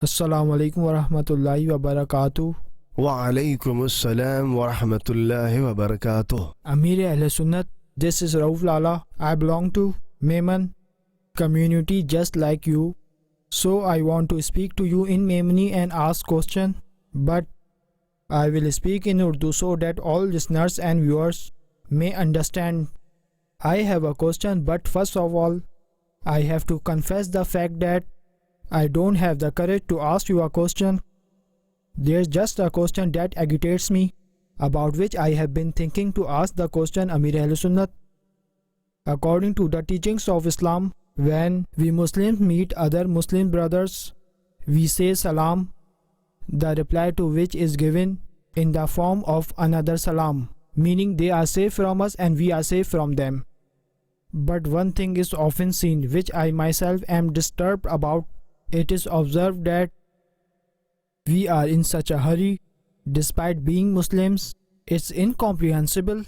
अस्सलाम वालेकुम वरहमतुल्लाहि वबरकातुह। Walaikum assalam wa rahmatullahi wa barakatuh. Amir Ahl Sunnat, this is Rauf Lala. I belong to Memon community just like you. So I want to speak to you in Memoni and ask question. But I will speak in Urdu so that all listeners and viewers may understand. I have a question, but first of all, I have to confess the fact that I don't have the courage to ask you a question. There's just a question that agitates me, about which I have been thinking to ask the question Amir Ahl Sunnat. According to the teachings of Islam, when we Muslims meet other Muslim brothers, we say salam, the reply to which is given in the form of another salam, meaning they are safe from us and we are safe from them. But one thing is often seen, which I myself am disturbed about. It is observed that we are in such a hurry, despite being Muslims. It's incomprehensible.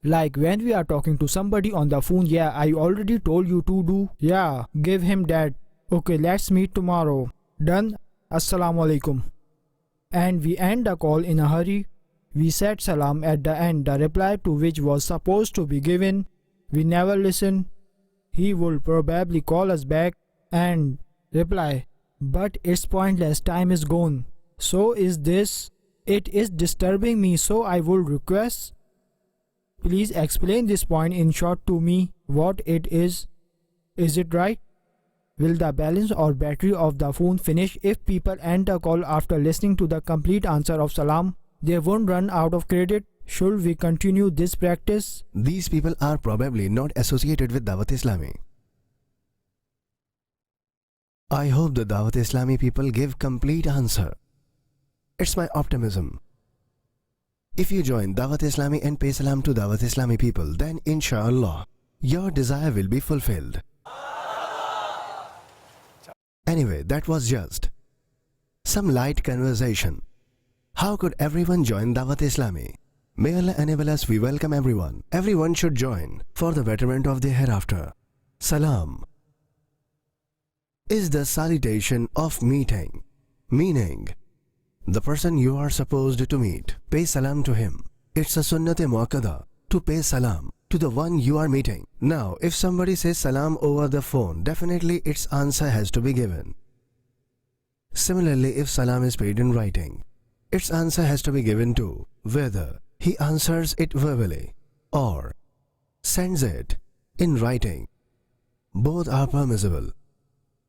Like when we are talking to somebody on the phone, yeah, I already told you to do. Yeah, give him that. Okay, let's meet tomorrow. Done. Assalamu alaikum. And we end the call in a hurry. We said salam at the end, the reply to which was supposed to be given. We never listen. He will probably call us back and reply, but it's pointless, time is gone. So is this. It is disturbing me, so I would request, please explain this point in short to me, what it is. Is it right? Will the balance or battery of the phone finish if people end the call after listening to the complete answer of salam? They won't run out of credit. Should we continue this practice? These people are probably not associated with Dawat Islami. I hope the Dawat Islami people give complete answer. It's my optimism. If you join Dawat Islami and pay salam to Dawat Islami people, then inshallah, your desire will be fulfilled. Anyway, that was just some light conversation. How could everyone join Dawat Islami? May Allah enable us. We welcome everyone. Everyone should join for the betterment of the hereafter. Salam is the salutation of meeting, meaning the person you are supposed to meet, pay salam to him. It's a sunnat-e muakkada to pay salam to the one you are meeting. Now, if somebody says salam over the phone, definitely its answer has to be given. Similarly, if salam is paid in writing, its answer has to be given too, whether he answers it verbally or sends it in writing. Both are permissible.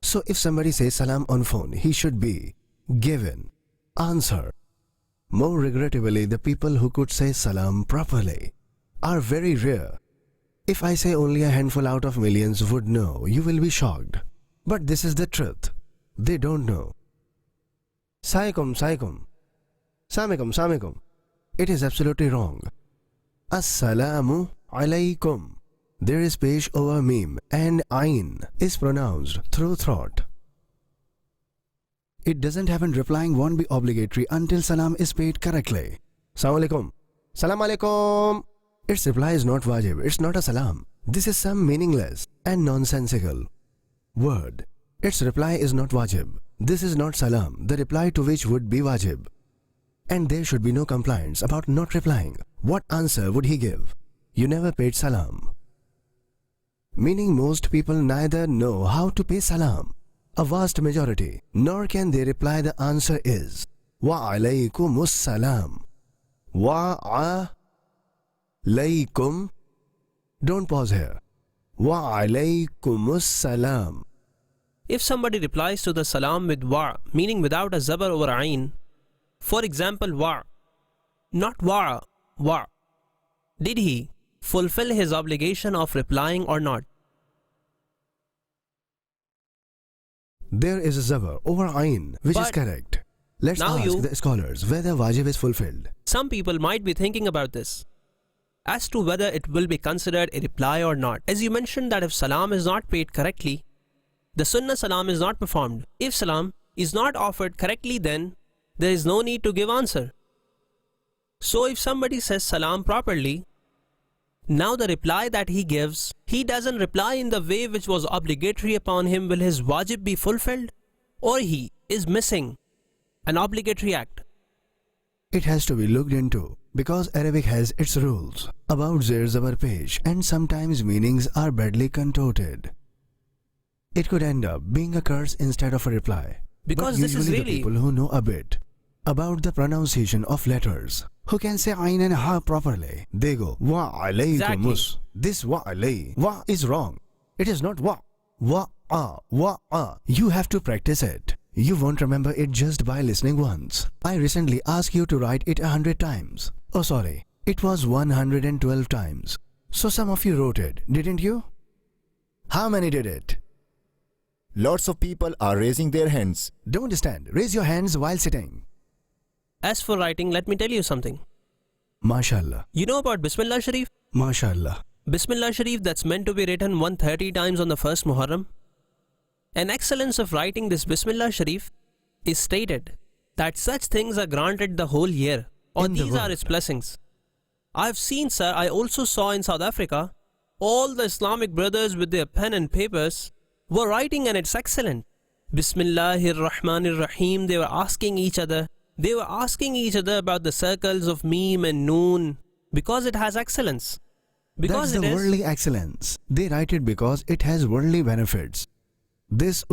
So if somebody says salam on phone, he should be given answer. More regrettably, the people who could say salam properly are very rare. If I say only a handful out of millions would know, you will be shocked. But this is the truth. They don't know. Saikum, saikum. Samikum, samikum. It is absolutely wrong. Assalamu alaikum. There is pesh over meme and ayn is pronounced through throat. It doesn't happen. Replying won't be obligatory until salam is paid correctly. Assalamu alaikum. Salam alaikum. Its reply is not wajib. It's not a salam. This is some meaningless and nonsensical word. Its reply is not wajib. This is not salam, the reply to which would be wajib. And there should be no compliance about not replying. What answer would he give? You never paid salam. Meaning most people neither know how to pay salam, a vast majority, nor can they reply. The answer is wa alaykumus salam. Wa alaykum. Don't pause here. Wa alaykumus salam. If somebody replies to the salam with wa, meaning without a zabar over ayn, for example wa, not wa, wa, did he fulfill his obligation of replying or not? There is a zabar over ayn, which is But correct. Let's now ask the scholars whether wajib is fulfilled. Some people might be thinking about this, as to whether it will be considered a reply or not. As you mentioned that if salam is not paid correctly, the sunnah salam is not performed. If salam is not offered correctly, then there is no need to give answer. So if somebody says salam properly, now the reply that he gives, he doesn't reply in the way which was obligatory upon him, will his wajib be fulfilled? or he is missing an obligatory act. It has to be looked into because Arabic has its rules about zer zabar pesh and sometimes meanings are badly contorted. It could end up being a curse instead of a reply. Because but this is usually really- the people who know a bit about the pronunciation of letters, who can say ayn and ha properly, they go wa alaykumus. This wa alay, wa is wrong. It is not wa. Wa a. You have to practice it. You won't remember it just by listening once. I recently asked you to write it 100 times. Oh sorry, it was 112 times. So some of you wrote it, didn't you? How many did it? Lots of people are raising their hands. Don't stand. Raise your hands while sitting. As for writing, let me tell you something. MashaAllah. You know about Bismillah Sharif? MashaAllah. Bismillah Sharif that's meant to be written 130 times on the first Muharram. An excellence of writing this Bismillah Sharif is stated that such things are granted the whole year, or In the these are world. its blessings. I've seen, sir, I also saw in South Africa, all the Islamic brothers with their pen and papers were writing, and it's excellent. Bismillahir Rahmanir Rahim, they were asking each other. They were asking each other about the circles of Meme and Noon because it has excellence. Because That's it the is. worldly excellence. They write it because it has worldly benefits. This,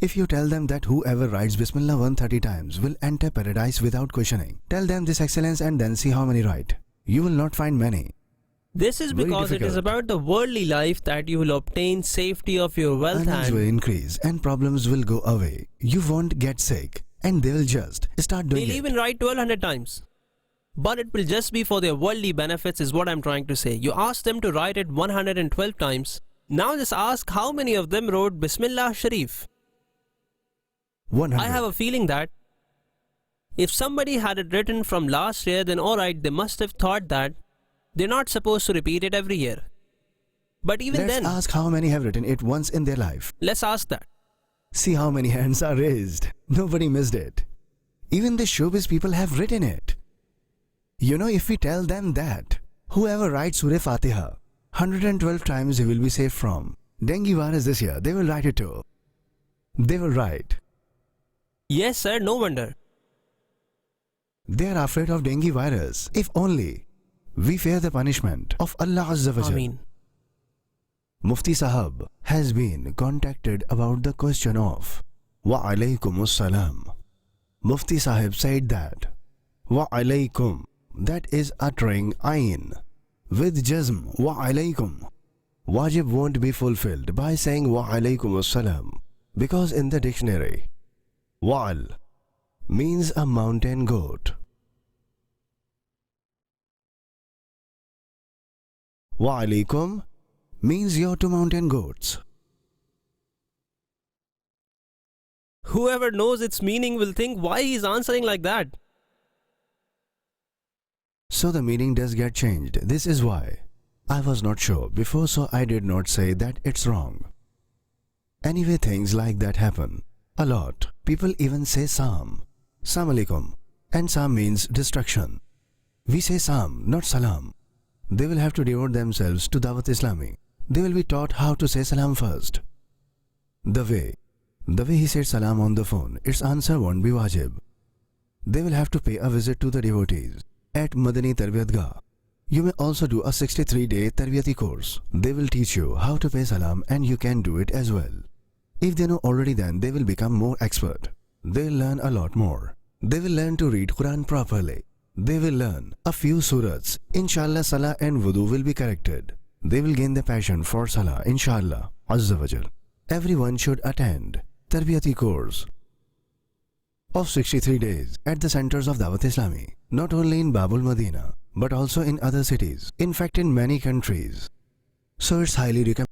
if you tell them that whoever writes Bismillah 130 times will enter paradise without questioning, tell them this excellence and then see how many write. You will not find many. This is Very because it is difficult. about the worldly life that you will obtain safety of your wealth Earnings will and increase and problems will go away. You won't get sick and they will just start doing they'll it. even write 1200 times. But it will just be for their worldly benefits is what I'm trying to say. You ask them to write it 112 times. Now just ask how many of them wrote Bismillah Sharif. 100. I have a feeling that if somebody had it written from last year, then alright, they must have thought that they're not supposed to repeat it every year. But even Let's then, ask how many have written it once in their life. let's ask that. See how many hands are raised. Nobody missed it. Even the showbiz people have written it. You know, if we tell them that whoever writes Surah Fatiha 112 times he will be safe from dengue virus this year, they will write it too. They will write. Yes, sir, no wonder. They are afraid of dengue virus. If only we fear the punishment of Allah Azza wa I Jal. mean, Mufti Sahab has been contacted about the question of Wa alaykumus salam. Mufti Sahib said that Wa alaykum, that is uttering ayn with jazm Wa alaykum. Wajib won't be fulfilled by saying Wa alaykumus salam because in the dictionary Wa'al means a mountain goat. Wa alaykum means your two mountain goats. whoever knows its meaning will think why he's answering like that. So the meaning does get changed. This is why I was not sure before, so I did not say that it's wrong. Anyway, things like that happen a lot. People even say Sam, Salam alaikum, and Sam means destruction. We say Sam, not Salam. They will have to devote themselves to Dawat Islami. They will be taught how to say Salam first. The way he said Salam on the phone, its answer won't be wajib. They will have to pay a visit to the devotees at Madani Tarbiyat Gah. You may also do a 63-day Tarbiyati course. They will teach you how to pay Salam and you can do it as well. If they know already, then they will become more expert. They'll learn a lot more. They will learn to read Quran properly. They will learn a few surahs. Inshallah, Salah and Wudu will be corrected. They will gain the passion for Salah, Inshallah, Azza wa Jal. Everyone should attend Tarbiyati course of 63 days at the centers of Dawat Islami, not only in Babul Madina, but also in other cities, in fact in many countries. So it's highly recommended.